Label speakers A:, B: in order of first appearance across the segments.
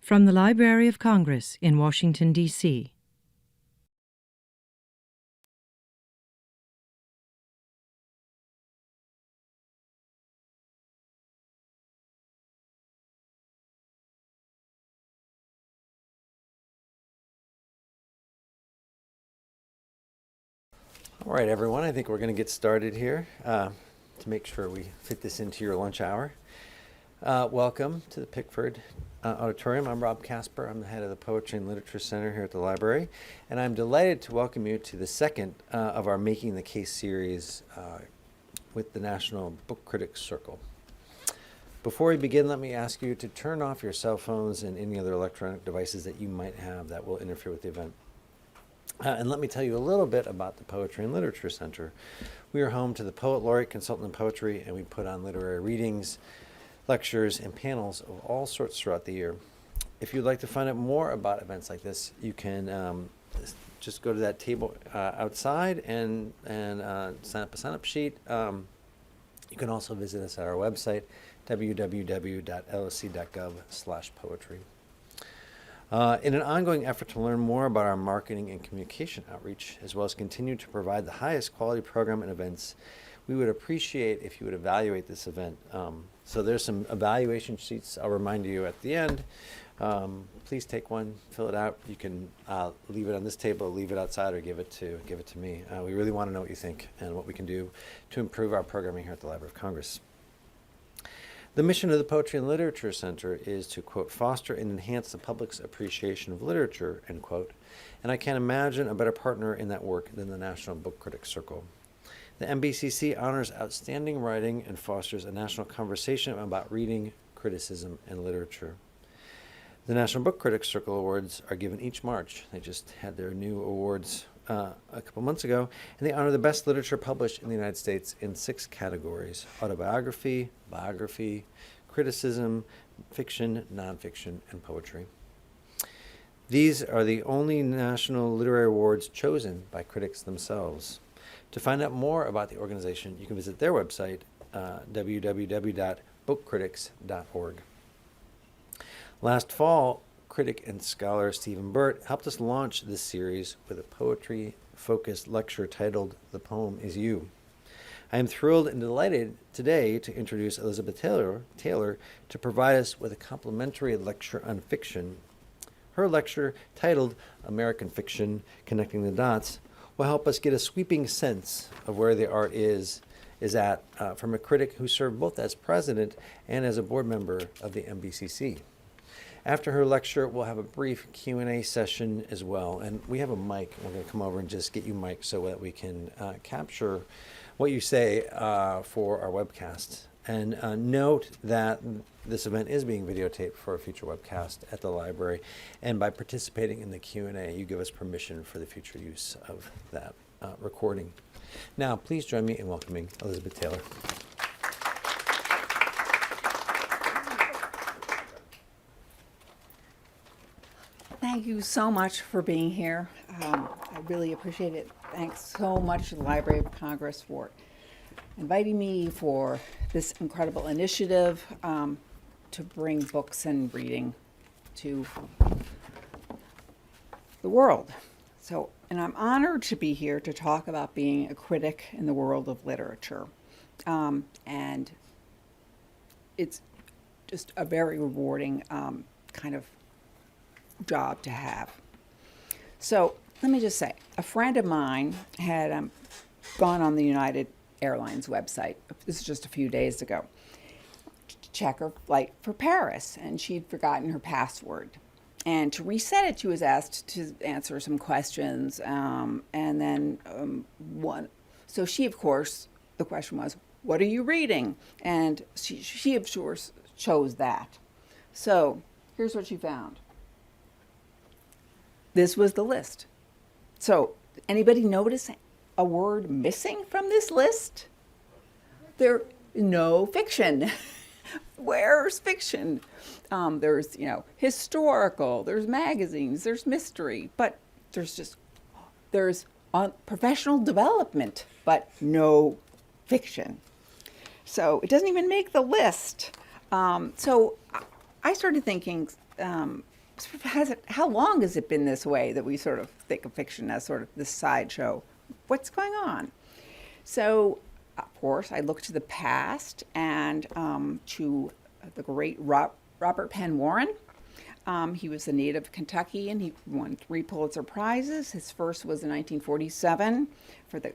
A: From the Library of Congress in Washington, D.C.
B: All right, everyone, I think we're going to get started here to make sure we fit this into your lunch hour. Welcome to the Pickford Auditorium. I'm Rob Casper. I'm the head of the Poetry and Literature Center here at the library, and I'm delighted to welcome you to the second of our Making the Case series with the National Book Critics Circle. Before we begin, let me ask you to turn off your cell phones and any other electronic devices that you might have that will interfere with the event. And let me tell you a little bit about the Poetry and Literature Center. We are home to the Poet Laureate Consultant in Poetry, and we put on literary readings, lectures, and panels of all sorts throughout the year. If you'd like to find out more about events like this, you can just go to that table outside and sign up a sign-up sheet. You can also visit us at our website, www.lsc.gov/poetry. In an ongoing effort to learn more about our marketing and communication outreach, as well as continue to provide the highest quality program and events, we would appreciate if you would evaluate this event. So there's some evaluation sheets I'll remind you at the end. Please take one, fill it out. You can leave it on this table, leave it outside, or give it to me. We really want to know what you think and what we can do to improve our programming here at the Library of Congress. The mission of the Poetry and Literature Center is to, quote, foster and enhance the public's appreciation of literature, end quote, and I can't imagine a better partner in that work than the National Book Critics Circle. The NBCC honors outstanding writing and fosters a national conversation about reading, criticism, and literature. The National Book Critics Circle Awards are given each March. They just had their new awards a couple months ago, and they honor the best literature published in the United States in 6 categories: autobiography, biography, criticism, fiction, nonfiction, and poetry. These are the only national literary awards chosen by critics themselves. To find out more about the organization, you can visit their website, www.bookcritics.org. Last fall, critic and scholar Stephen Burt helped us launch this series with a poetry-focused lecture titled "The Poem Is You." I am thrilled and delighted today to introduce Elizabeth Taylor to provide us with a complimentary lecture on fiction. Her lecture, titled "American Fiction: Connecting the Dots," will help us get a sweeping sense of where the art is at from a critic who served both as president and as a board member of the NBCC. After her lecture, we'll have a brief Q&A session as well. And we have a mic. We're going to come over and just get you mic so that we can capture what you say for our webcast. And note that this event is being videotaped for a future webcast at the library. And by participating in the Q&A, you give us permission for the future use of that recording. Now, please join me in welcoming Elizabeth Taylor.
C: Thank you so much for being here. I really appreciate it. Thanks so much to the Library of Congress for inviting me for this incredible initiative to bring books and reading to the world. And I'm honored to be here to talk about being a critic in the world of literature. And it's just a very rewarding kind of job to have. So let me just say, a friend of mine had gone on the United Airlines website, this is just a few days ago, to check her flight for Paris, and she'd forgotten her password. And to reset it, she was asked to answer some questions, and then so she, of course, the question was, what are you reading? And she of course chose that. So here's what she found. This was the list. So, anybody notice a word missing from this list? No fiction. Where's fiction? There's, historical, there's magazines, there's mystery, but there's professional development, but no fiction. So it doesn't even make the list. So I started thinking, how long has it been this way that we sort of think of fiction as sort of this sideshow? What's going on? So, of course, I look to the past and to the great Robert Penn Warren. He was a native Kentuckian. He won 3 Pulitzer Prizes. His first was in 1947 for the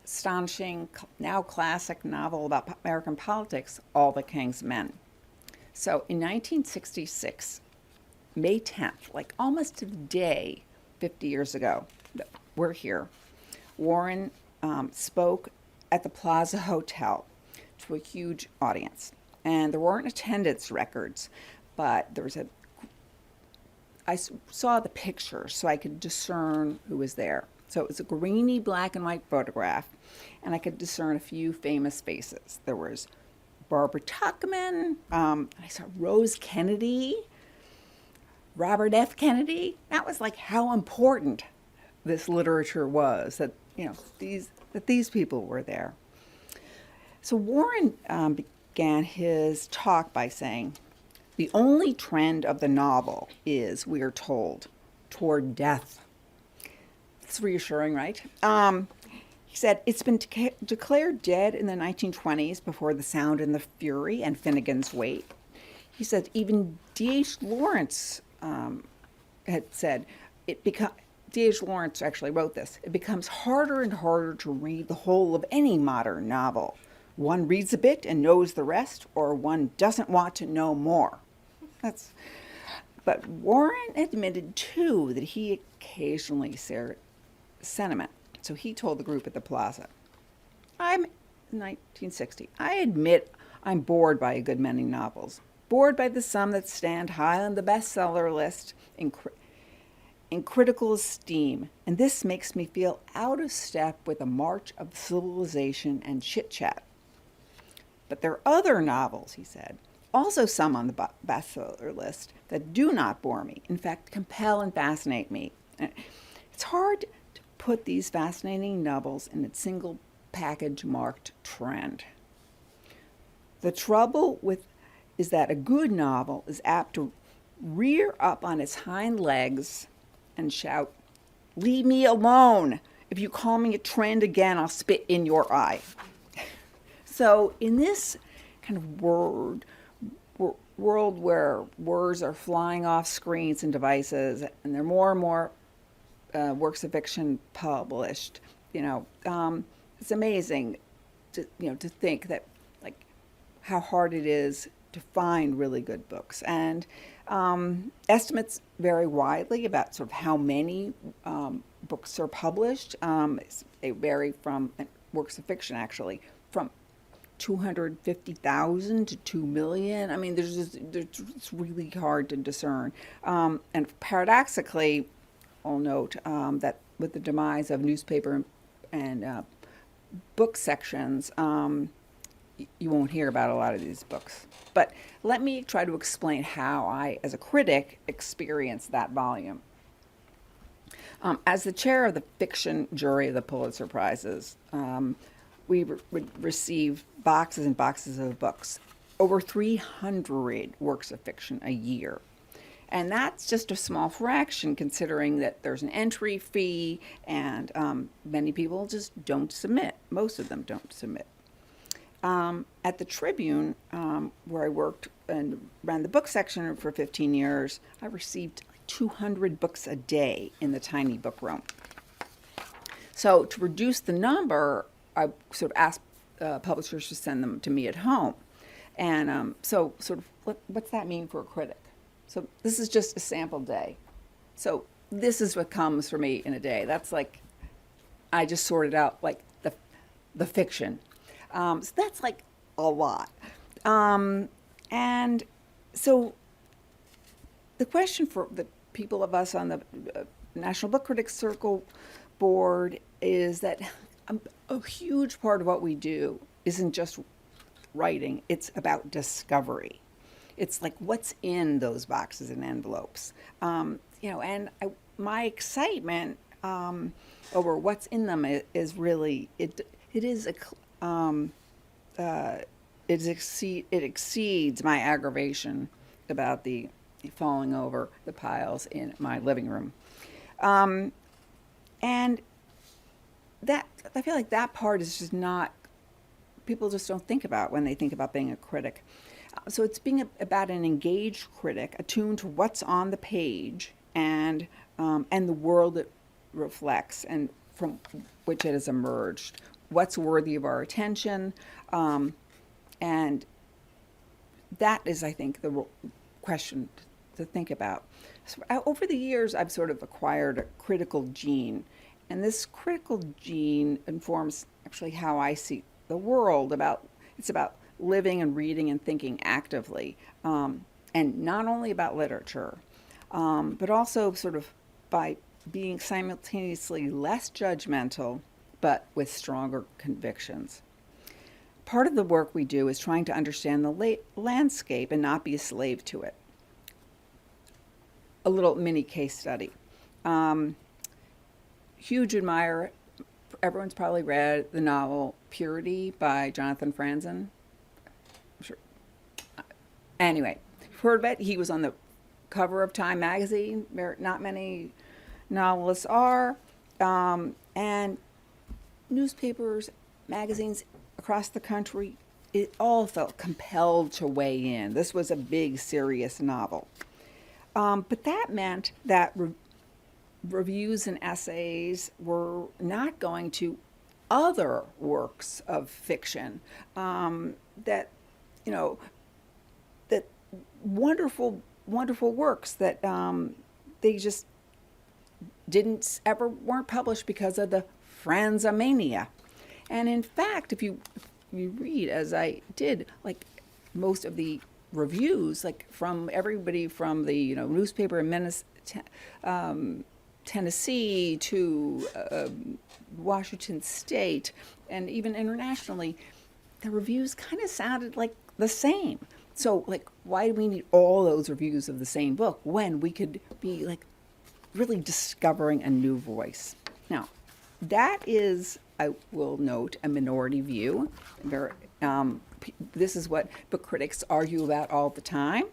C: astonishing, now classic novel about American politics, All the King's Men. So in 1966, May 10th, like almost to the day, 50 years ago, we're here, Warren spoke at the Plaza Hotel to a huge audience. And there weren't attendance records, but there was I saw the pictures so I could discern who was there. So it was a grainy black and white photograph, and I could discern a few famous faces. There was Barbara Tuchman, I saw Rose Kennedy, Robert F. Kennedy. That was like how important this literature was, that these people were there. So Warren began his talk by saying, "The only trend of the novel is, we are told, toward death." It's reassuring, right? He said, it's been declared dead in the 1920s before The Sound and the Fury and Finnegan's Wake. He said even D.H. Lawrence had said, D.H. Lawrence actually wrote this, "It becomes harder and harder to read the whole of any modern novel. One reads a bit and knows the rest, or one doesn't want to know more." But Warren admitted, too, that he occasionally shared sentiment. So he told the group at the Plaza, "I'm 1960. I admit I'm bored by a good many novels, bored by the some that stand high on the bestseller list in critical esteem, and this makes me feel out of step with the march of civilization and chit-chat. But there are other novels," he said, "also some on the bestseller list, that do not bore me, in fact compel and fascinate me. It's hard to put these fascinating novels in a single package marked trend. The trouble is that a good novel is apt to rear up on its hind legs and shout, 'Leave me alone. If you call me a trend again, I'll spit in your eye.'" So in this kind of world where words are flying off screens and devices, and there are more and more works of fiction published, it's amazing to think that, like, how hard it is to find really good books. And estimates vary widely about sort of how many books are published. They vary from works of fiction, actually, from 250,000 to 2 million. I mean, it's really hard to discern. And paradoxically, I'll note that with the demise of newspaper and book sections, you won't hear about a lot of these books. But let me try to explain how I, as a critic, experienced that volume. As the chair of the fiction jury of the Pulitzer Prizes, we would receive boxes and boxes of books, over 300 works of fiction a year. And that's just a small fraction, considering that there's an entry fee, and many people just don't submit. Most of them don't submit. At the Tribune, where I worked and ran the book section for 15 years, I received 200 books a day in the tiny book room. So to reduce the number, I sort of asked publishers to send them to me at home. And so sort of what's that mean for a critic? So this is just a sample day. So this is what comes for me in a day. That's like, I just sorted out like the fiction. So that's like a lot. And so the question for the people of us on the National Book Critics Circle board is that a huge part of what we do isn't just writing, it's about discovery. It's like what's in those boxes and envelopes. And my excitement over what's in them is really, it exceeds my aggravation about the falling over the piles in my living room. And that, I feel like that part is just not, people just don't think about when they think about being a critic. So it's being about an engaged critic, attuned to what's on the page and the world it reflects and from which it has emerged. What's worthy of our attention, and that is, I think, the question to think about. So over the years, I've sort of acquired a critical gene, and this critical gene informs actually how I see the world. It's about living and reading and thinking actively, and not only about literature, but also sort of by being simultaneously less judgmental, but with stronger convictions. Part of the work we do is trying to understand the landscape and not be a slave to it. A little mini case study. Huge admirer, everyone's probably read the novel Purity by Jonathan Franzen. I'm sure. Anyway, heard of it. He was on the cover of Time magazine, where not many novelists are, and newspapers, magazines across the country, it all felt compelled to weigh in. This was a big, serious novel. But that meant that reviews and essays were not going to other works of fiction that wonderful works that they just weren't published because of the Franzomania. And in fact, if you read, as I did, like most of the reviews, like from everybody from the newspaper in Tennessee to Washington State, and even internationally, the reviews kind of sounded like the same. So, like, why do we need all those reviews of the same book when we could be like really discovering a new voice? Now, that is, I will note, a minority view. This is what book critics argue about all the time.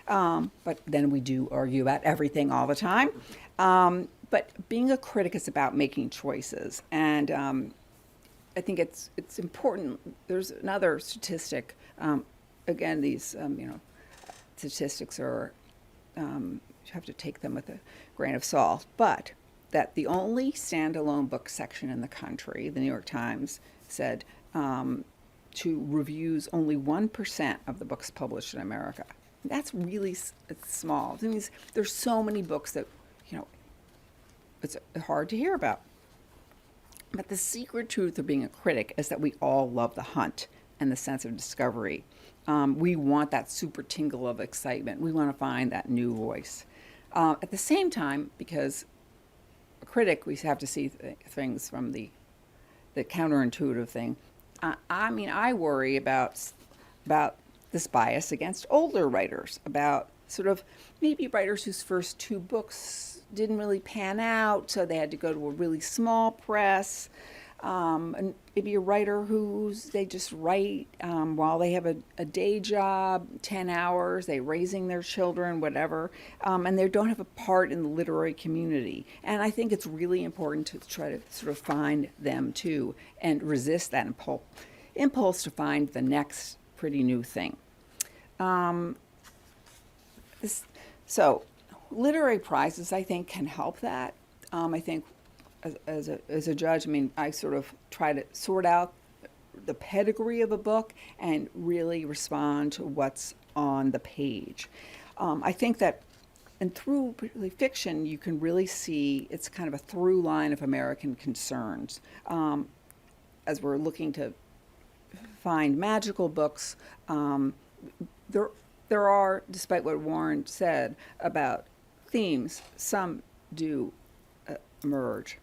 C: But then we do argue about everything all the time. But being a critic is about making choices. And I think it's important. There's another statistic. Again, these statistics are, you have to take them with a grain of salt. But that the only standalone book section in the country, the New York Times said, to reviews only 1% of the books published in America. That's really small. That means there's so many books that, it's hard to hear about. But the secret truth of being a critic is that we all love the hunt and the sense of discovery. We want that super tingle of excitement. We want to find that new voice. At the same time, because a critic, we have to see things from the counterintuitive thing. I worry about this bias against older writers, about sort of maybe writers whose first two books didn't really pan out, so they had to go to a really small press. And maybe a writer they just write while they have a day job, 10 hours, they're raising their children, whatever, and they don't have a part in the literary community. And I think it's really important to try to sort of find them too and resist that impulse to find the next pretty new thing. So literary prizes, I think, can help that. I think as a judge, I sort of try to sort out the pedigree of a book and really respond to what's on the page. I think that, and through particularly fiction, you can really see it's kind of a through line of American concerns. As we're looking to find magical books, there are, despite what Warren said about themes, some do emerge.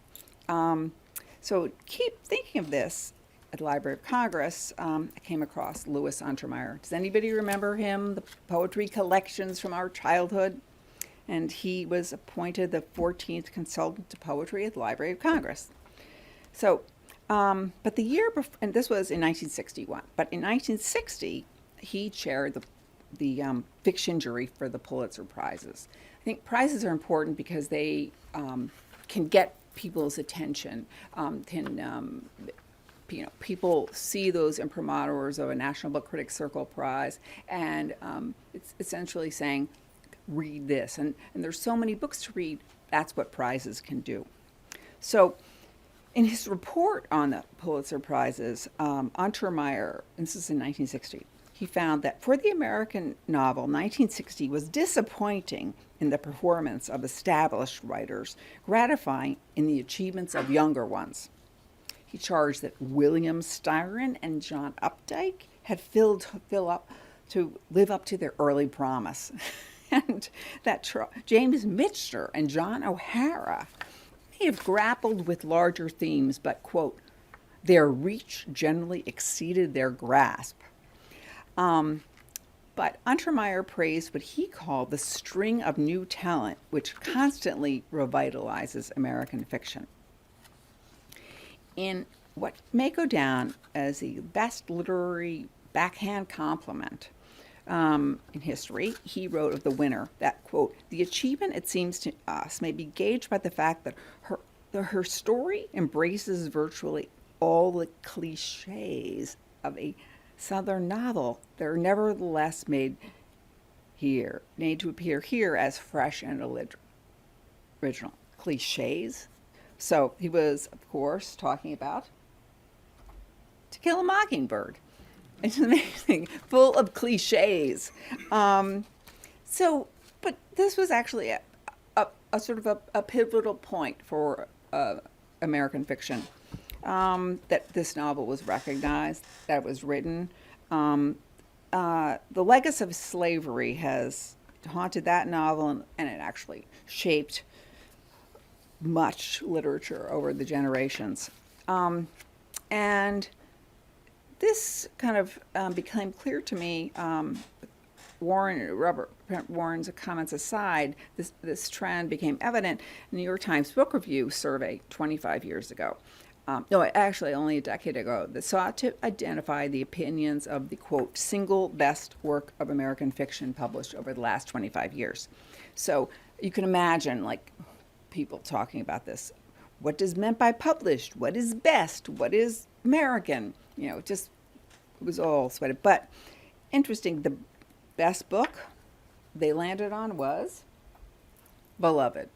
C: So keep thinking of this. At the Library of Congress, I came across Louis Untermeyer. Does anybody remember him? The poetry collections from our childhood? And he was appointed the 14th consultant to poetry at the Library of Congress. So, but the year before, and this was in 1961, but in 1960, he chaired the fiction jury for the Pulitzer Prizes. I think prizes are important because they can get people's attention, people see those imprimaturs of a National Book Critics Circle Prize, and it's essentially saying, read this. And there's so many books to read, that's what prizes can do. So in his report on the Pulitzer Prizes, Untermeyer, this is in 1960, he found that for the American novel, 1960 was disappointing in the performance of established writers, gratifying in the achievements of younger ones. He charged that William Styron and John Updike had failed to live up to their early promise, and that James Michener and John O'Hara may have grappled with larger themes, but, quote, their reach generally exceeded their grasp. But Untermeyer praised what he called the string of new talent, which constantly revitalizes American fiction. In what may go down as the best literary backhand compliment in history, he wrote of the winner that, quote, the achievement, it seems to us, may be gauged by the fact that her story embraces virtually all the cliches of a Southern novel. They're nevertheless made to appear here as fresh and original. Cliches. So he was, of course, talking about To Kill a Mockingbird. It's amazing, full of cliches. But this was actually a sort of a pivotal point for American fiction. That this novel was recognized, that it was written. The legacy of slavery has haunted that novel, and it actually shaped much literature over the generations. And this kind of became clear to me, Robert Warren's comments aside, this trend became evident in the New York Times Book Review survey 25 years ago. Actually only a decade ago, that sought to identify the opinions of the, quote, single best work of American fiction published over the last 25 years. So you can imagine, like, people talking about this. What is meant by published? What is best? What is American? It was all sweated. But interesting, the best book they landed on was Beloved.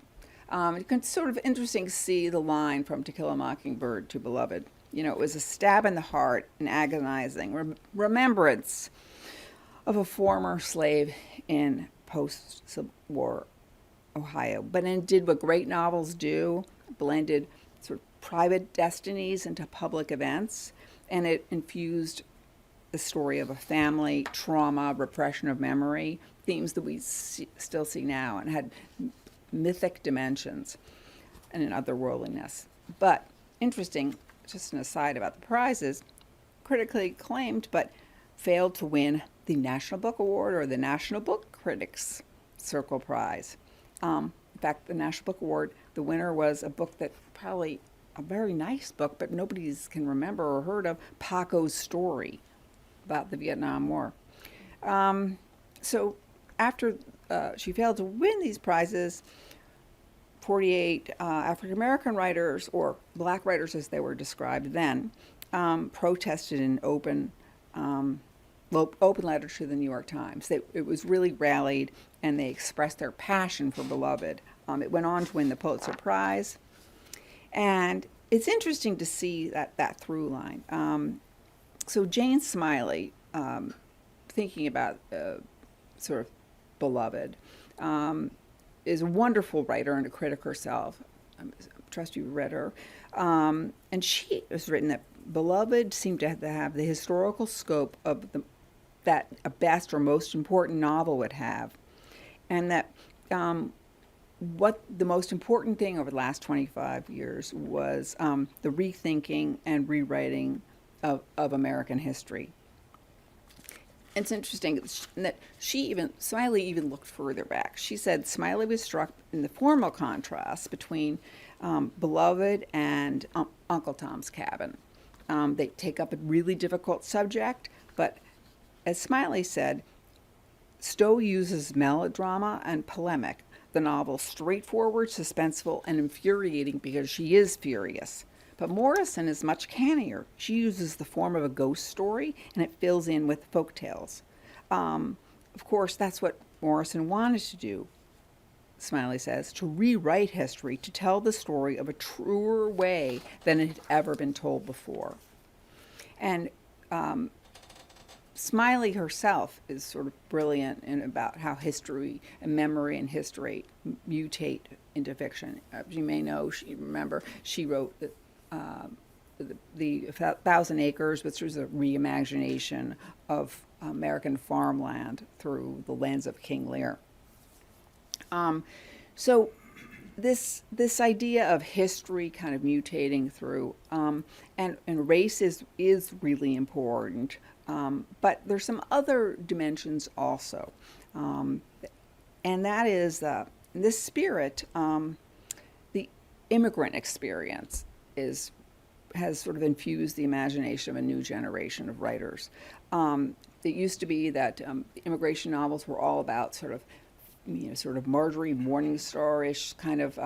C: It's sort of interesting to see the line from To Kill a Mockingbird to Beloved. It was a stab in the heart, an agonizing remembrance of a former slave in post-Civil War Ohio. But it did what great novels do, blended sort of private destinies into public events, and it infused the story of a family, trauma, repression of memory, themes that we still see now, and had mythic dimensions and an otherworldliness. But interesting, just an aside about the prizes, critically acclaimed, but failed to win the National Book Award or the National Book Critics Circle Prize. In fact, the National Book Award, the winner was a book that probably a very nice book, but nobody can remember or heard of, Paco's Story, about the Vietnam War. So after she failed to win these prizes, 48 African-American writers, or black writers as they were described then, protested in open letter to the New York Times. It was really rallied, and they expressed their passion for Beloved. It went on to win the Pulitzer Prize. And it's interesting to see that through line. So Jane Smiley, thinking about sort of Beloved, is a wonderful writer and a critic herself. I trust you read her. And she has written that Beloved seemed to have the historical scope of that a best or most important novel would have. And that what the most important thing over the last 25 years was the rethinking and rewriting of American history. It's interesting that Smiley even looked further back. She said Smiley was struck in the formal contrast between Beloved and Uncle Tom's Cabin. They take up a really difficult subject, but as Smiley said, Stowe uses melodrama and polemic. The novel's straightforward, suspenseful, and infuriating because she is furious. But Morrison is much cannier. She uses the form of a ghost story, and it fills in with folk tales. Of course, that's what Morrison wanted to do, Smiley says, to rewrite history, to tell the story of a truer way than it had ever been told before. And Smiley herself is sort of brilliant in about how history and memory and history mutate into fiction. As you may know, she wrote the 1,000 Acres, which was a reimagination of American farmland through the lens of King Lear. So this idea of history kind of mutating through, and race is really important, but there's some other dimensions also, and that is in this spirit, the immigrant experience has sort of infused the imagination of a new generation of writers. It used to be that immigration novels were all about sort of Marjorie Morningstar-ish kind of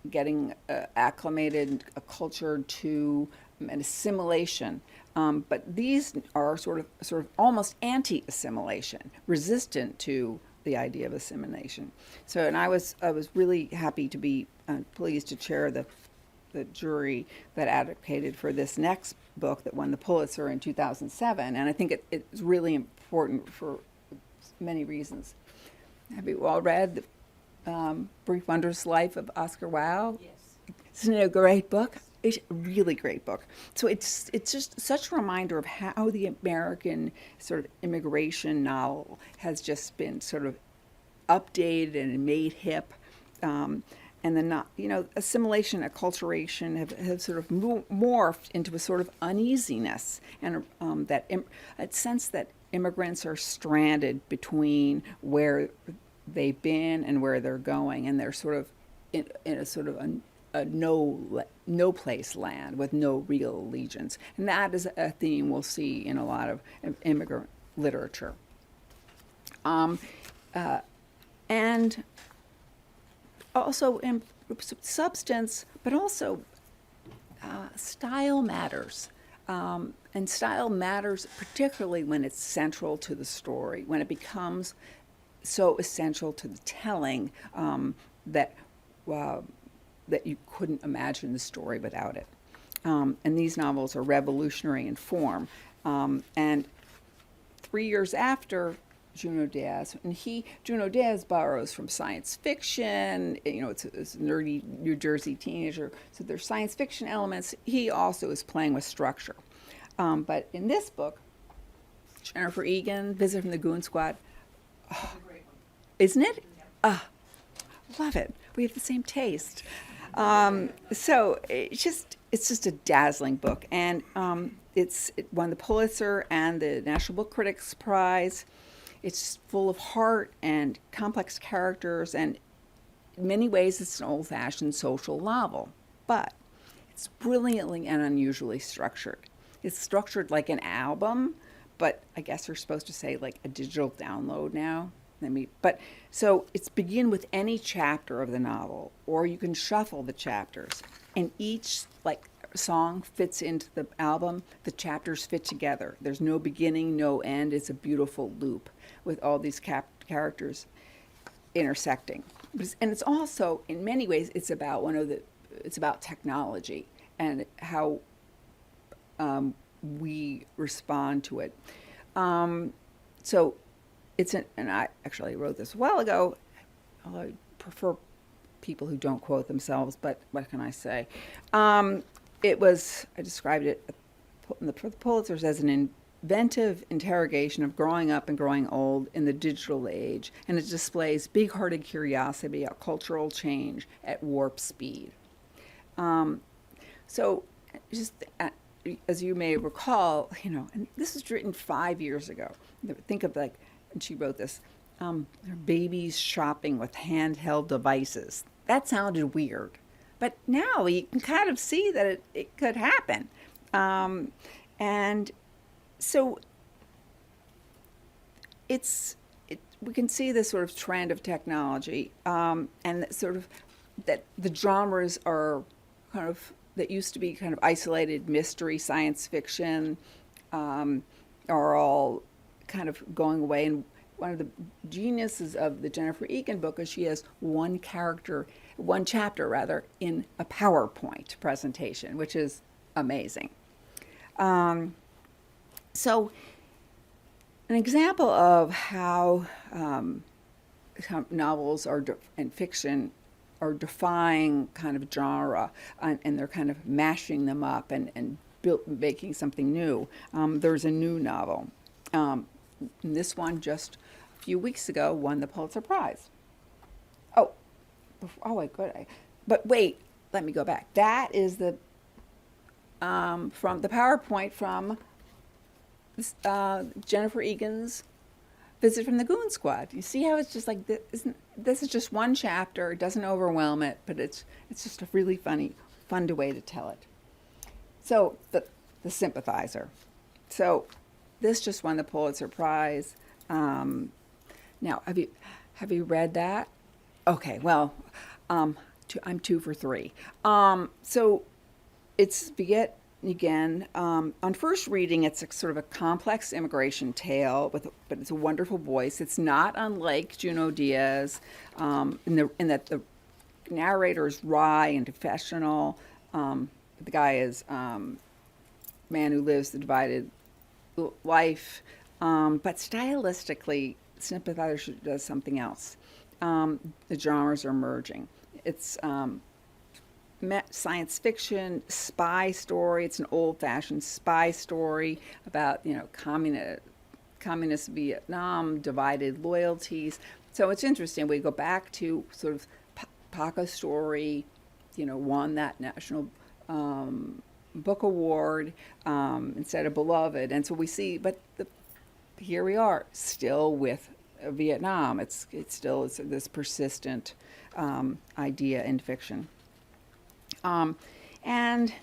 C: getting acclimated, acculturated to an assimilation. But these are sort of almost anti-assimilation, resistant to the idea of assimilation. So, and I was really happy to be pleased to chair the jury that advocated for this next book that won the Pulitzer in 2007, and I think it's really important for many reasons. Have you all read the Brief Wondrous Life of Oscar Wilde? Yes. Isn't it a great book? It's a really great book. So it's just such a reminder of how the American sort of immigration novel has just been sort of updated and made hip. And then assimilation, acculturation have sort of morphed into a sort of uneasiness and a sense that immigrants are stranded between where they've been and where they're going, and they're sort of in a sort of a no place land with no real allegiance. And that is a theme we'll see in a lot of immigrant literature. And also in substance, but also style matters. And style matters particularly when it's central to the story, when it becomes so essential to the telling that you couldn't imagine the story without it. And these novels are revolutionary in form. And 3 years after Junot Diaz, and Junot Diaz borrows from science fiction. It's a nerdy New Jersey teenager, so there's science fiction elements. He also is playing with structure. But in this book, Jennifer Egan, Visit from the Goon Squad, isn't it? Love it. We have the same taste. So it's just a dazzling book, and it won the Pulitzer and the National Book Critics Prize. It's full of heart and complex characters, and in many ways it's an old-fashioned social novel, but it's brilliantly and unusually structured. It's structured like an album, but I guess we're supposed to say like a digital download now. So it's begin with any chapter of the novel, or you can shuffle the chapters, and each song fits into the album. The chapters fit together. There's no beginning, no end. It's a beautiful loop with all these characters intersecting. And it's also, in many ways, it's about technology and how we respond to it. So and I actually wrote this a while ago, although I prefer people who don't quote themselves, but what can I say? I described it for the Pulitzers as an inventive interrogation of growing up and growing old in the digital age, and it displays big-hearted curiosity about cultural change at warp speed. So just as you may recall, and this was written 5 years ago. Think of and she wrote this, babies shopping with handheld devices. That sounded weird. But now you can kind of see that it could happen. And so we can see this sort of trend of technology, and that sort of that the genres are kind of that used to be kind of isolated mystery, science fiction, are all kind of going away. And one of the geniuses of the Jennifer Egan book is she has one chapter rather, in a PowerPoint presentation, which is amazing. So an example of how novels and fiction are defying kind of genre, and they're kind of mashing them up and making something new. There's a new novel. This one just a few weeks ago won the Pulitzer Prize. But wait, let me go back. That is the from the PowerPoint from Jennifer Egan's Visit from the Goon Squad. You see how it's just like this is just one chapter. It doesn't overwhelm it, but it's just a really fun way to tell it. So the sympathizer. So this just won the Pulitzer Prize. Now, have you read that? Okay, well, I'm 2 for 3. So it's Viet again. On first reading, it's sort of a complex immigration tale, but it's a wonderful voice. It's not unlike Junot Diaz, in that the narrator is wry and professional. The guy is man who lives the divided life, but stylistically, Sympathizer does something else. The genres are merging. It's science fiction, spy story. It's an old-fashioned spy story about communist Vietnam, divided loyalties. So it's interesting. We go back to sort of Paca's story. Won that National Book Award instead of Beloved, and so we see. But here we are, still with Vietnam. It's still this persistent idea in fiction. And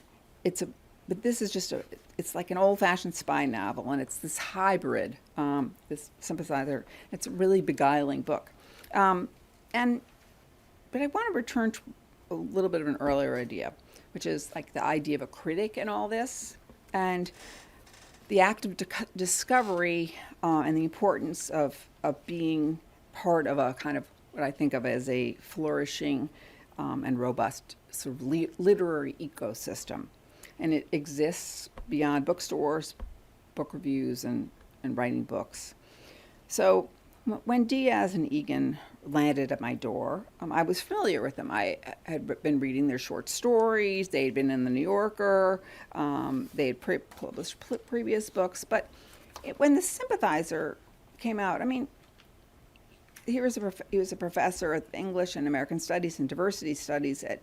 C: but this is it's like an old-fashioned spy novel, and it's this hybrid, this sympathizer. It's a really beguiling book. But I want to return to a little bit of an earlier idea, which is like the idea of a critic in all this, and the act of discovery, and the importance of being part of a kind of what I think of as a flourishing and robust sort of literary ecosystem. And it exists beyond bookstores, book reviews, and writing books. So when Diaz and Egan landed at my door, I was familiar with them. I had been reading their short stories. They had been in the New Yorker. They had published previous books. But when The Sympathizer came out, I mean, he was a professor of English and American Studies and Diversity Studies at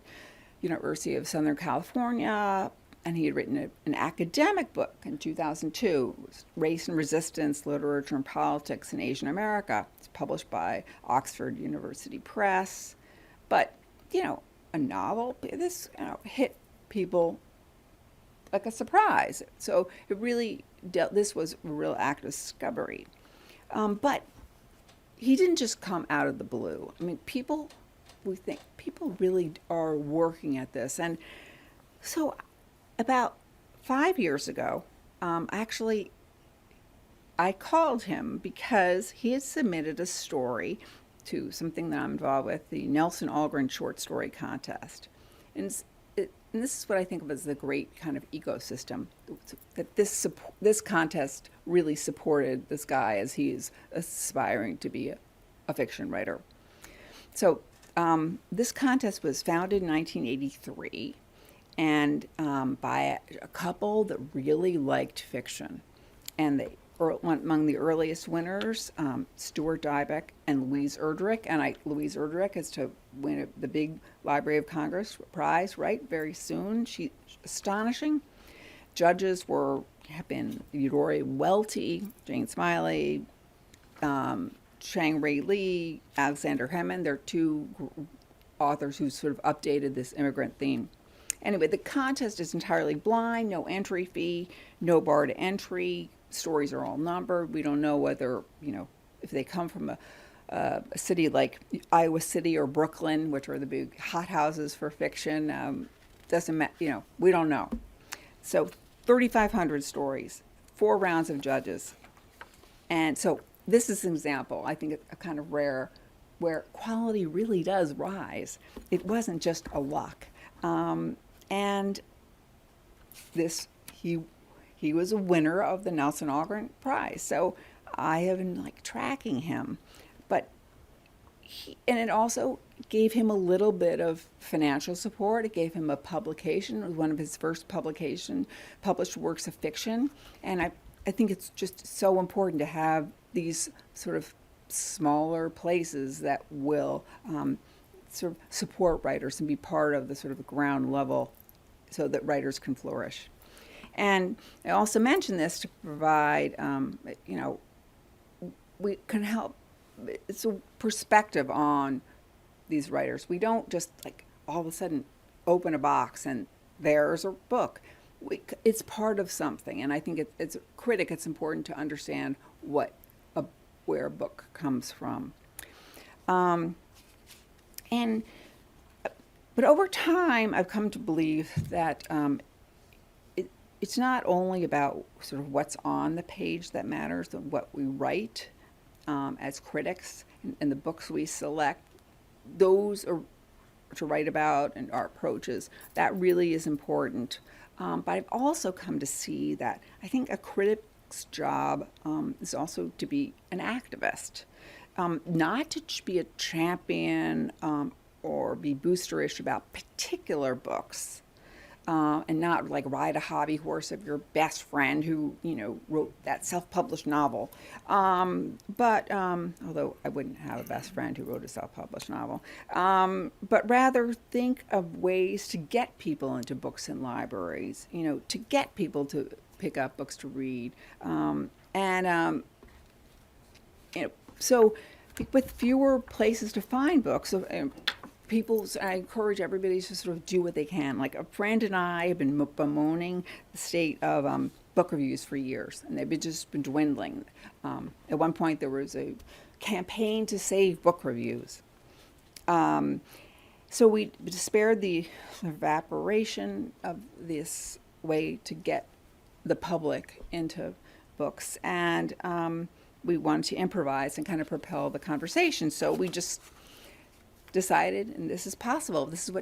C: University of Southern California, and he had written an academic book in 2002, Race and Resistance, Literature and Politics in Asian America. It's published by Oxford University Press. But, a novel, this hit people like a surprise. So it really this was a real act of discovery. But he didn't just come out of the blue. I mean, we think people really are working at this. And so about 5 years ago, I called him because he had submitted a story to something that I'm involved with, the Nelson Algren Short Story Contest. And this is what I think of as the great kind of ecosystem, that this contest really supported this guy as he's aspiring to be a fiction writer. So this contest was founded in 1983 and by a couple that really liked fiction. And they among the earliest winners, Stuart Dybek and Louise Erdrich. And Louise Erdrich is to win the big Library of Congress prize, right, very soon. She's astonishing. Judges have been Eudora Welty, Jane Smiley, Chang-Rae Lee, Alexander Hemon. They're two authors who sort of updated this immigrant theme. Anyway, the contest is entirely blind, no entry fee, no bar to entry. Stories are all numbered. We don't know whether, if they come from a city like Iowa City or Brooklyn, which are the big hothouses for fiction. Doesn't matter, we don't know. So 3,500 stories, 4 rounds of judges. And so this is an example, I think, a kind of rare, where quality really does rise. It wasn't just a luck. And this, he was a winner of the Nelson Algren Prize. So I have been tracking him. But and it also gave him a little bit of financial support. It gave him a publication. It was one of his first published works of fiction. And I think it's just so important to have these sort of smaller places that will sort of support writers and be part of the sort of ground level so that writers can flourish. And I also mention this to provide, we can help. It's a perspective on these writers. We don't just all of a sudden open a box and there's a book. It's part of something, and I think it's a critic. It's important to understand where a book comes from. But over time, I've come to believe that it's not only about sort of what's on the page that matters, but what we write as critics and the books we select. Those are to write about, and our approaches. That really is important. But I've also come to see that I think a critic's job is also to be an activist, not to be a champion or be boosterish about particular books, and not ride a hobby horse of your best friend who wrote that self-published novel. But although I wouldn't have a best friend who wrote a self-published novel, but rather think of ways to get people into books in libraries. To get people to pick up books to read, so with fewer places to find books. I encourage everybody to sort of do what they can. A friend and I have been bemoaning the state of book reviews for years, and they've just been dwindling. At one point, there was a campaign to save book reviews. So we despaired the evaporation of this way to get the public into books, and we wanted to improvise and kind of propel the conversation. So we just decided, and this is possible, this is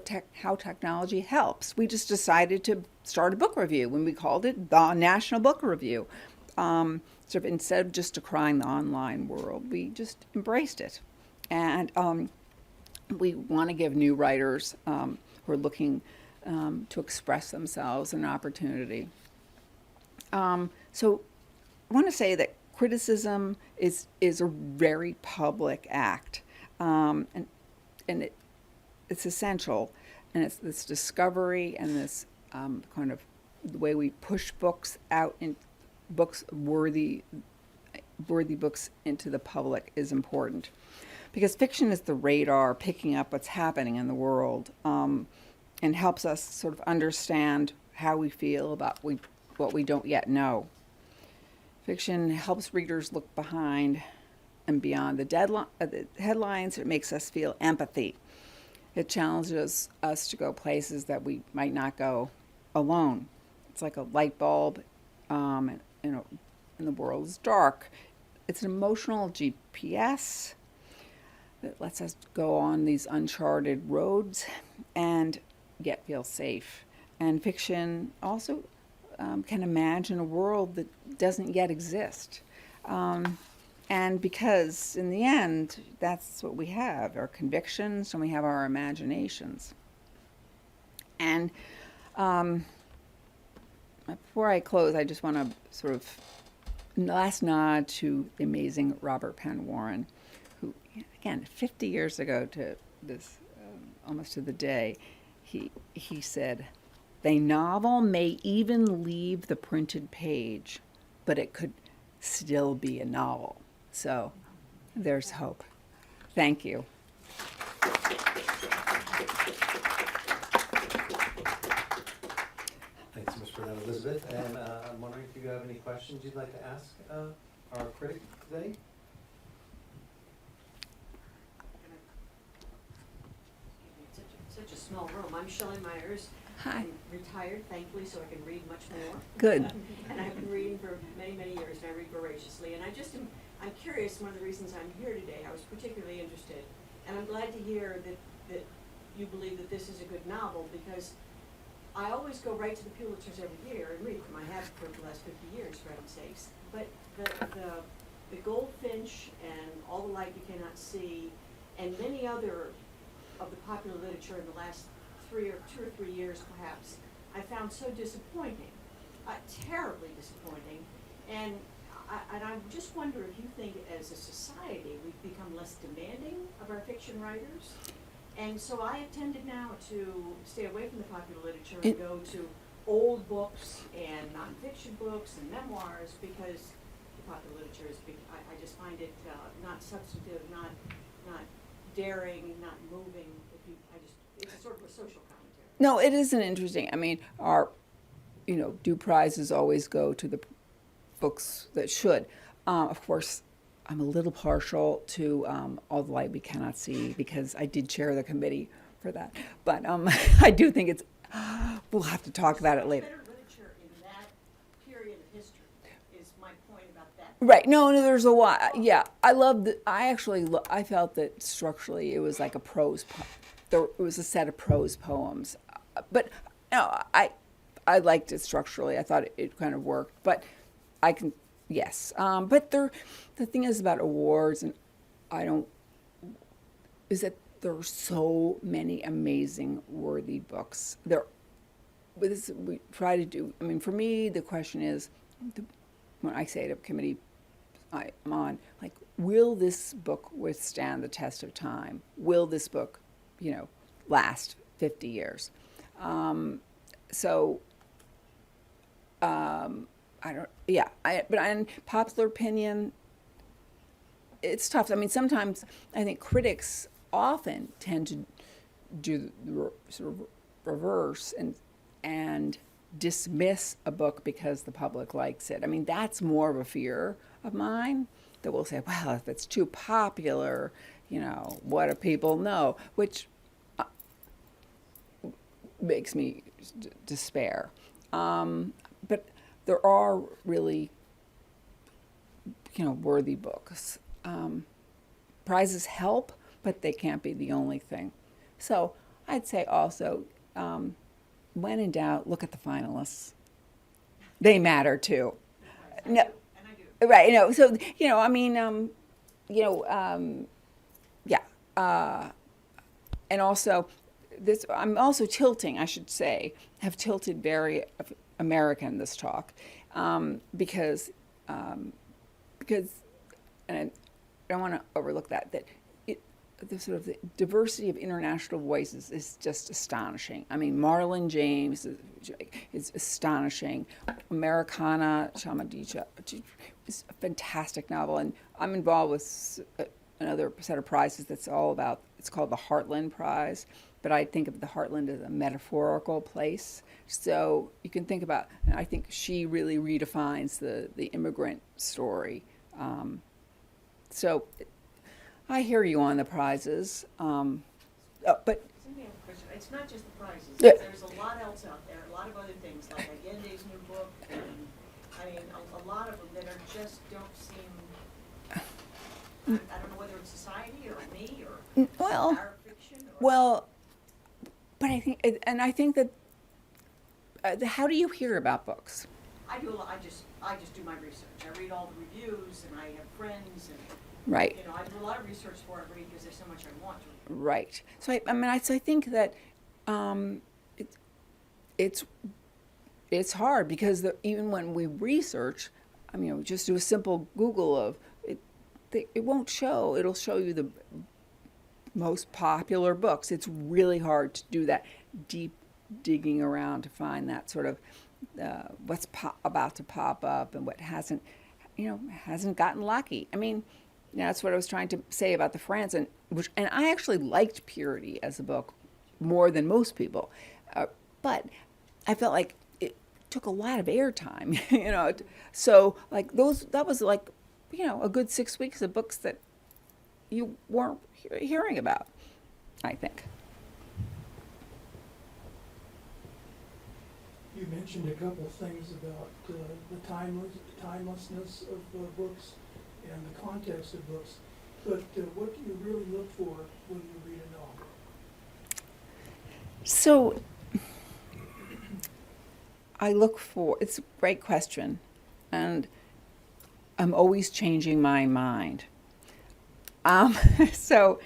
C: how technology helps. We just decided to start a book review, when we called it the National Book Review. Sort of instead of just decrying the online world, we just embraced it. And we want to give new writers who are looking to express themselves an opportunity. So I want to say that criticism is a very public act. And it's essential, and it's this discovery and this kind of the way we push books out in books, worthy books into the public is important, because fiction is the radar picking up what's happening in the world, and helps us sort of understand how we feel about what we don't yet know. Fiction helps readers look behind and beyond the headlines. It makes us feel empathy. It challenges us to go places that we might not go alone. It's like a light bulb, and the world is dark. It's an emotional GPS that lets us go on these uncharted roads and yet feel safe. And fiction also can imagine a world that doesn't yet exist. And because in the end, that's what we have, our convictions, and we have our imaginations. And before I close, I just want to sort of last nod to the amazing Robert Penn Warren, who, again, 50 years ago to this, almost to the day, he said, "A novel may even leave the printed page, but it could still be a novel." So there's hope. Thank you.
B: Thanks so much for that, Elizabeth. And I'm wondering if you have any questions you'd like to ask our critic today?
D: small room. I'm Shelley Myers.
C: Hi.
D: I'm retired, thankfully, so I can read much more.
C: Good.
D: And I've been reading for many, many years, and I read voraciously. And I'm curious, one of the reasons I'm here today, I was particularly interested, and I'm glad to hear that you believe that this is a good novel, because I always go right to the Pulitzers every year and read them. I have for the last 50 years, for heaven's sakes. But the Goldfinch and All the Light You Cannot See, and many other of the popular literature in the last 2 or 3 years, perhaps, I found so disappointing, terribly disappointing. And I just wonder if you think, as a society, we've become less demanding of our fiction writers. And so I have tended now to stay away from the popular literature and go to old books and nonfiction books and memoirs, because the popular literature is, I just find it not substantive, not daring, not moving. It's a sort of a social commentary.
C: No, it isn't interesting. I mean, our, due prizes always go to the books that should. Of course, I'm a little partial to All the Light We Cannot See, because I did chair the committee for that. But I do think it's, we'll have to talk about it later.
D: Better literature in that period of history is my point about that.
C: Right. No, there's a lot. Yeah. I felt that structurally it was like a it was a set of prose poems. But no, I liked it structurally. I thought it kind of worked. But yes. But the thing is about awards, and is that there are so many amazing, worthy books. We try to do, I mean, for me, the question is, when I say to a committee I'm on, like, will this book withstand the test of time? Will this book, last 50 years? But in popular opinion, it's tough. I mean, sometimes I think critics often tend to do the sort of reverse and dismiss a book because the public likes it. I mean, that's more of a fear of mine, that will say, well, if it's too popular, what do people know? Which makes me despair. But there are really, worthy books. Prizes help, but they can't be the only thing. So I'd say also, when in doubt, look at the finalists. They matter too. No,
D: And I do.
C: right? So I mean, and also this. I'm also tilting. I should say, have tilted very American this talk, because and I don't want to overlook that the sort of the diversity of international voices is just astonishing. I mean, Marlon James is astonishing. Americana, Shamadija, is a fantastic novel. And I'm involved with another set of prizes it's called the Heartland Prize. But I think of the Heartland as a metaphorical place. So you can think about, and I think she really redefines the immigrant story. So I hear you on the prizes, but
D: It's not just the prizes.
C: Yeah.
D: There's a lot else out there, a lot of other things, like Allende's new book, and I mean, a lot of them that just don't seem, I don't know whether it's society or me or our fiction.
C: But I think that how do you hear about books?
D: I do a lot. I just do my research. I read all the reviews, and I have friends, and
C: Right.
D: I do a lot of research before I read, because there's so much I want to read.
C: Right. So I think that it's hard, because even when we research, I mean, just do a simple Google of it. It won't show. It'll show you the most popular books. It's really hard to do that deep digging around to find that sort of what's about to pop up and what hasn't gotten lucky. I mean, that's what I was trying to say about the France, and I actually liked Purity as a book more than most people, but I felt like it took a lot of airtime, So like that was like, a good 6 weeks of books that you weren't hearing about, I think.
E: You mentioned a couple things about the timelessness of books and the context of books, but what do you really look for when you read a novel?
C: So I look for, it's a great question, and I'm always changing my mind. So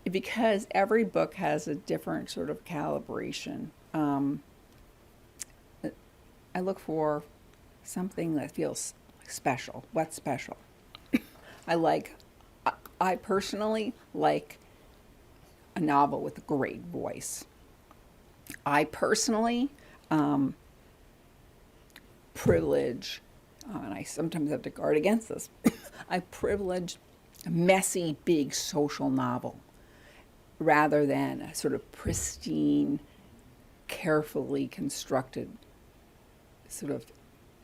C: because every book has a different sort of calibration, I look for something that feels special. What's special? I personally like a novel with a great voice. I personally privilege, and I sometimes have to guard against this, I privilege a messy, big social novel rather than a sort of pristine, carefully constructed, sort of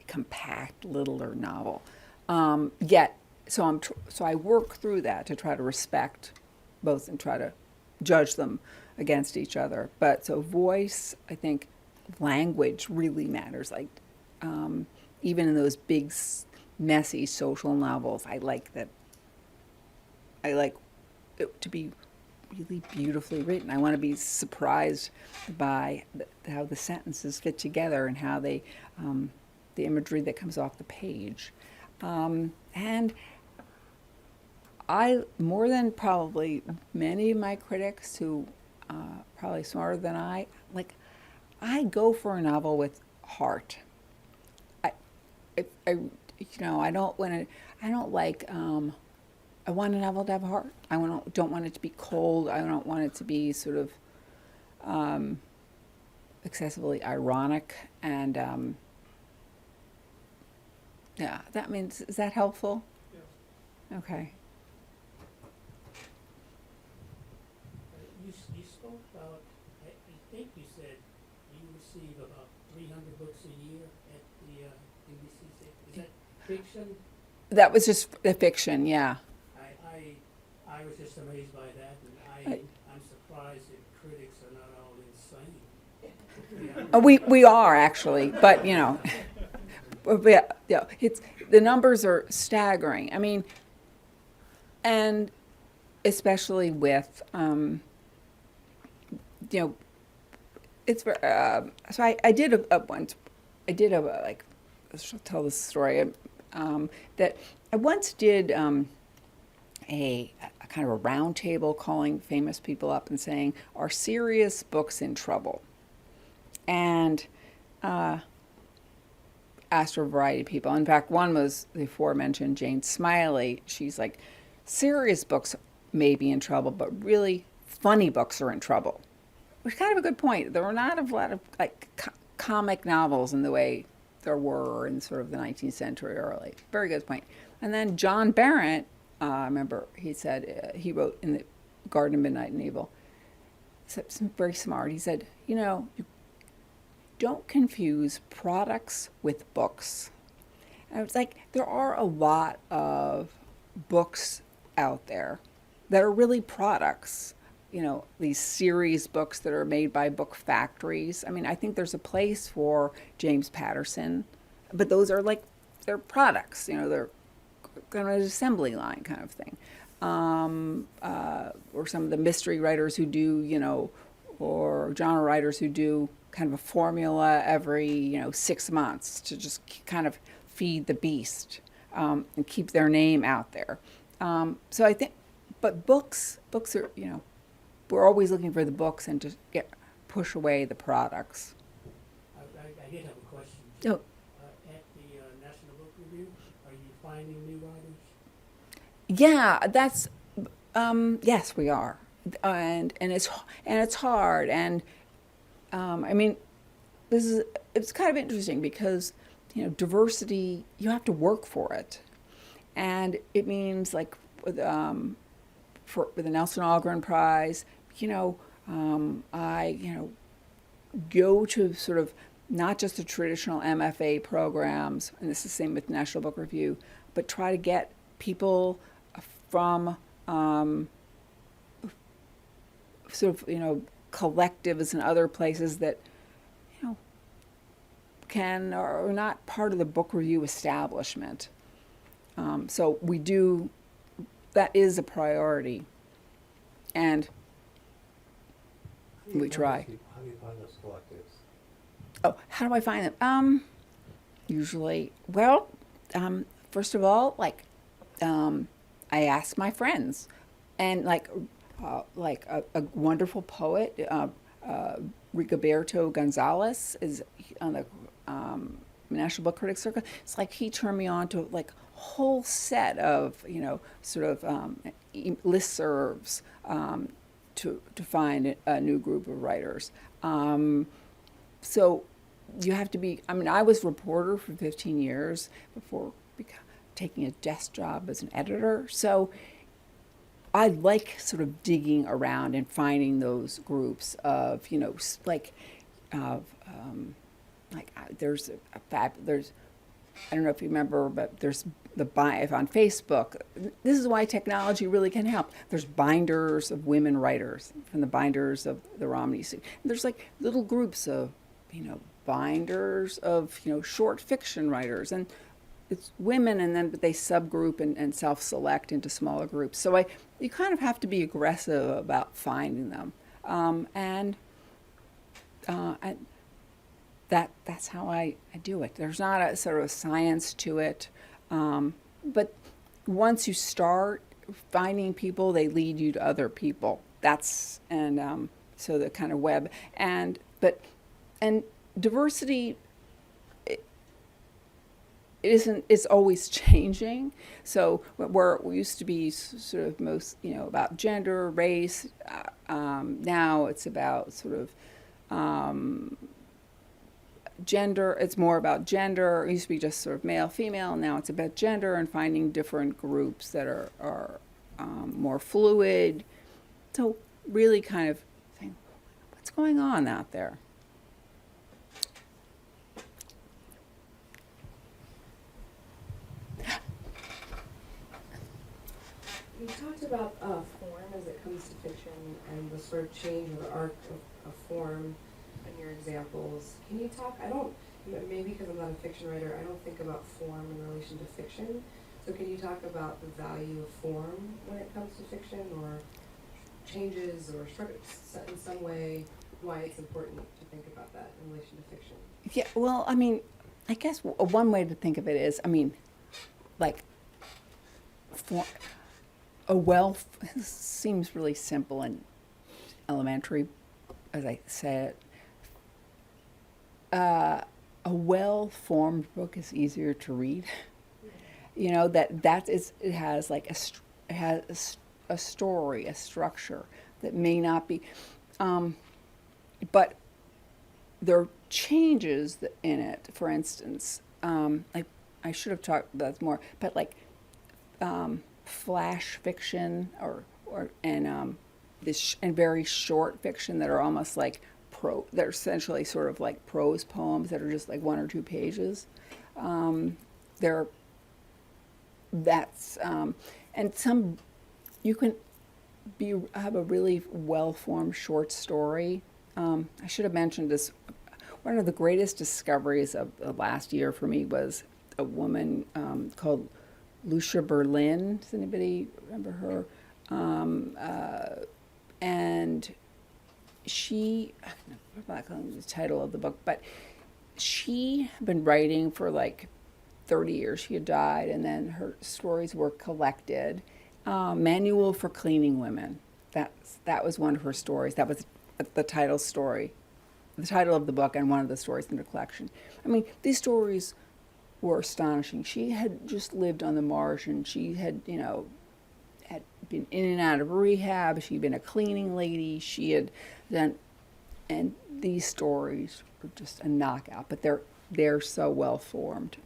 C: compact, littler novel. So I work through that to try to respect both and try to judge them against each other. But so voice, I think, language really matters. Like even in those big, messy social novels, I like it to be really beautifully written. I want to be surprised by how the sentences fit together and how they, the imagery that comes off the page. And I, more than probably many of my critics who probably smarter than I go for a novel with heart. I want a novel to have heart. Don't want it to be cold. I don't want it to be sort of excessively ironic. And that means, is that helpful?
E: Yes.
C: Okay.
E: You spoke about, I think you said you receive about 300 books a year at the NBC. Is that fiction?
C: That was just the fiction, yeah.
E: I was just amazed by that, and I'm surprised that critics are not all insane.
C: We are actually, but it's the numbers are staggering. I mean, and especially with it's so I did once. I did I'll tell this story. That I once did a kind of a round table calling famous people up and saying, are serious books in trouble? And asked for a variety of people. In fact, one was the aforementioned Jane Smiley. She's like, serious books may be in trouble, but really funny books are in trouble. Which is kind of a good point. There were not a lot of comic novels in the way there were in sort of the 19th century early. Very good point. And then John Barrett, I remember he said, he wrote in the Garden of Midnight and Evil, very smart. He said, you don't confuse products with books. And it's like, there are a lot of books out there that are really products. These series books that are made by book factories. I mean, I think there's a place for James Patterson, but those are they're products, they're kind of an assembly line kind of thing. Or some of the mystery writers who do, or genre writers who do kind of a formula every, 6 months to just kind of feed the beast and keep their name out there. So I think, but books are, we're always looking for the books and to push away the products.
E: I did have a question.
C: Oh.
E: At the National Book Review, are you finding new writers?
C: Yeah, that's yes, we are, and it's hard, and I mean, it's kind of interesting because diversity, you have to work for it, and it means with the Nelson Algren Prize, I go to sort of not just the traditional MFA programs, and this is the same with National Book Review, but try to get people from sort of collectives and other places that are not part of the book review establishment. So we do, that is a priority. And we try.
F: How do you find those collectives?
C: Oh, how do I find them? Usually, well, first of all, I ask my friends, and a wonderful poet, Rigoberto Gonzalez, is on the National Book Critics Circle. It's like he turned me on to like a whole set of listservs to find a new group of writers. So you have to be. I mean, I was a reporter for 15 years before taking a desk job as an editor. So I like sort of digging around and finding those groups of, there's I don't know if you remember, but there's on Facebook. This is why technology really can help. There's binders of women writers from the binders of the Romney. There's like little groups of, binders of, short fiction writers, and it's women, and then they subgroup and self-select into smaller groups. So you kind of have to be aggressive about finding them, and that's how I do it. There's not a sort of science to it, but once you start finding people, they lead you to other people. So the kind of web and diversity. It's always changing. So where we used to be sort of most, about gender, race, now it's about sort of gender. It's more about gender. It used to be just sort of male, female. Now it's about gender and finding different groups that are more fluid. So really kind of saying, what's going on out there?
G: You talked about form as it comes to fiction and the sort of change or the arc of form in your examples. Can you talk, maybe because I'm not a fiction writer, I don't think about form in relation to fiction. So can you talk about the value of form when it comes to fiction, or changes or in some way why it's important to think about that in relation to fiction?
C: Yeah, well, I mean, I guess one way to think of it is, this seems really simple and elementary, as I say it. A well-formed book is easier to read. It has a story, a structure that may not be, but there are changes in it. For instance, I should have talked about this more, but flash fiction and very short fiction that are almost like they're essentially sort of like prose poems that are just like 1 or 2 pages. And some you can have a really well-formed short story. I should have mentioned this. One of the greatest discoveries of the last year for me was a woman called Lucia Berlin. Does anybody remember her? And she, I'm not calling the title of the book, but she had been writing for like 30 years. She had died, and then her stories were collected. Manual for Cleaning Women. That was one of her stories. That was the title story, the title of the book, and one of the stories in the collection. I mean, these stories were astonishing. She had just lived on the margin. She had, had been in and out of rehab. She'd been a cleaning lady. She had done, and these stories were just a knockout. But they're so well formed.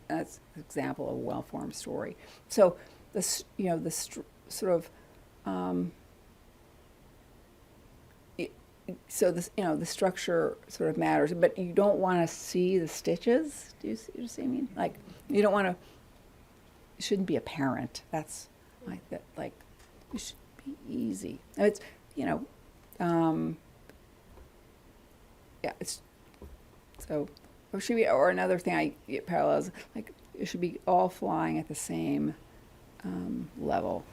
C: That's an example of a well formed story. So the sort of the structure sort of matters, but you don't want to see the stitches. Do you see what I mean? Like, you don't want to. It shouldn't be apparent. That's like that. Like, it should be easy. And it's It's so. or should be, or another thing I parallels, like it should be all flying at the same level.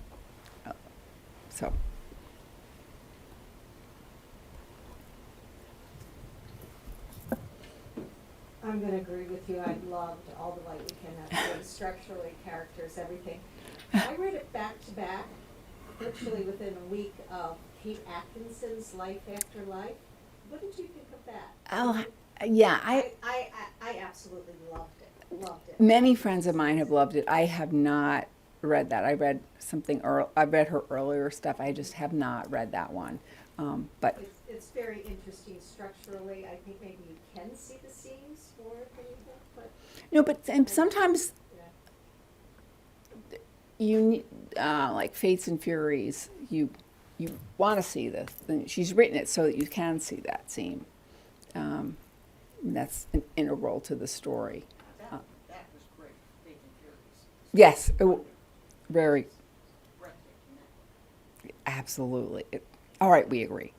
C: So.
H: I'm going to agree with you. I loved All the Light We Can Have, structurally, characters, everything. I read it back to back, virtually within a week of Kate Atkinson's Life After Life. What did you think of that?
C: Oh, yeah,
H: I absolutely loved it. Loved it.
C: many friends of mine have loved it. I have not read that. I read I read her earlier stuff. I just have not read that one. But
H: It's very interesting structurally. I think maybe you can see the seams for it, but
C: no, but and sometimes
H: yeah.
C: you need, like Fates and Furies, you want to see this. And she's written it so that you can see that seam. That's an integral to the story.
D: That was great, Faith and Furies.
C: Yes, very,
D: Breathtaking.
C: absolutely. All right, we agree.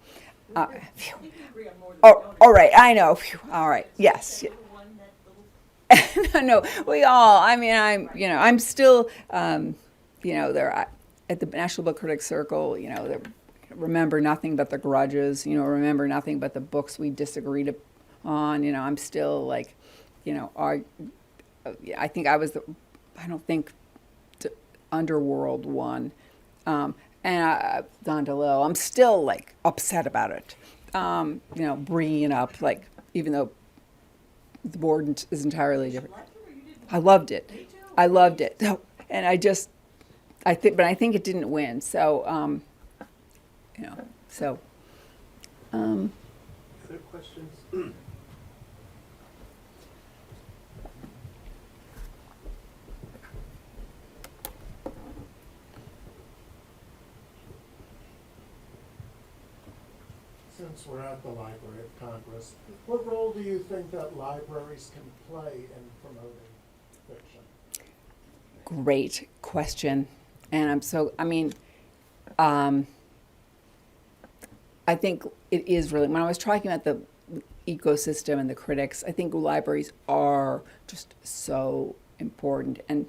C: Phew.
D: I think we agree on more than we
C: Oh,
D: don't
C: all right, I know. Phew. All right, yes.
D: That little one, that little
C: No, we all. I mean, I'm still, there at the National Book Critics Circle. Remember nothing but the grudges. Remember nothing but the books we disagreed on. I'm still like, I think I was I don't think the Underworld one, and Don DeLillo. I'm still like upset about it. Bringing it up, like, even though the board is entirely different. I loved it. I loved it. So, and I think it didn't win. So,
F: Other questions? Since we're at the Library of Congress, what role do you think that libraries can play in promoting fiction?
C: great question. And I think it is really, when I was talking about the ecosystem and the critics, I think libraries are just so important. And,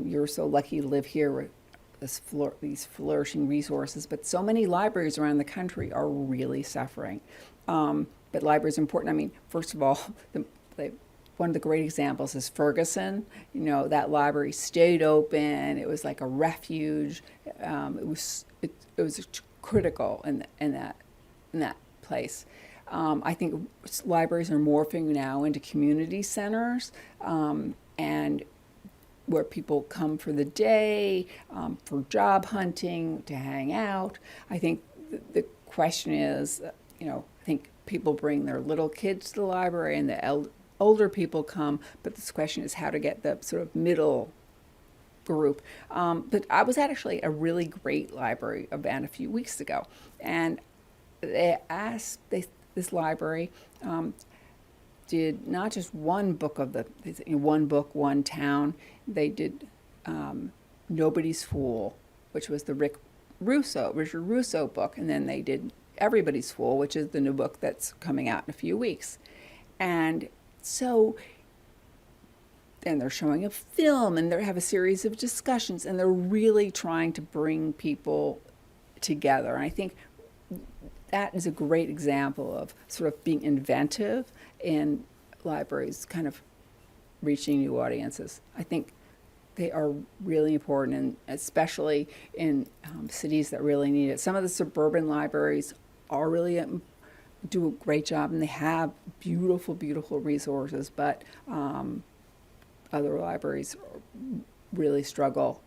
C: you're so lucky to live here with these flourishing resources, but so many libraries around the country are really suffering. But libraries are important. I mean, first of all, one of the great examples is Ferguson. That library stayed open. It was like a refuge. It was critical in that place. I think libraries are morphing now into community centers, and where people come for the day, for job hunting, to hang out. I think the question is, I think people bring their little kids to the library and the older people come, but this question is how to get the sort of middle group. But I was at actually a really great library event a few weeks ago, and they asked, this library did not just one book one book, one town. They did Nobody's Fool, which was the Richard Russo book, and then they did Everybody's Fool, which is the new book that's coming out in a few weeks. And so, and they're showing a film, and they have a series of discussions, and they're really trying to bring people together. And I think that is a great example of sort of being inventive in libraries, kind of reaching new audiences. I think they are really important, and especially in cities that really need it. Some of the suburban libraries are really do a great job, and they have beautiful, beautiful resources, but other libraries really struggle.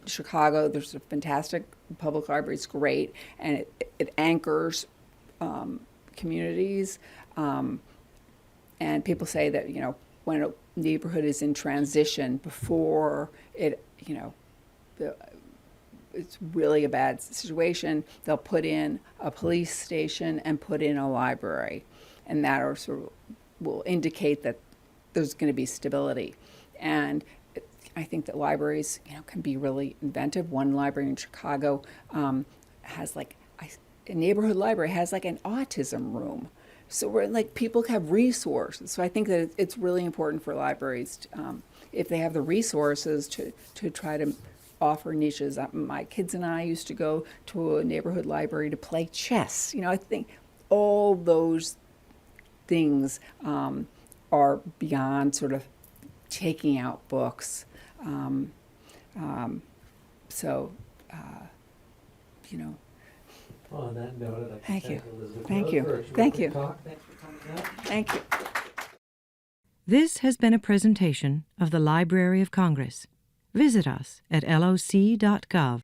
C: Chicago, there's a fantastic public library. It's great, and it anchors communities. And people say that, when a neighborhood is in transition, before it, it's really a bad situation, they'll put in a police station and put in a library, and that will indicate that there's going to be stability. And I think that libraries, can be really inventive. One library in Chicago has a neighborhood library has like an autism room. so we're like, people have resources. So I think that it's really important for libraries, if they have the resources, to try to offer niches. My kids and I used to go to a neighborhood library to play chess. I think all those things are beyond sort of taking out books. So,
I: Well, on that note, I'd like to
C: Thank you.
I: Elizabeth
C: Thank
I: Rose
C: you.
I: for a terrific
C: Thank you.
I: talk. Thanks for coming out.
C: Thank you.
A: This has been a presentation of the Library of Congress. Visit us at loc.gov.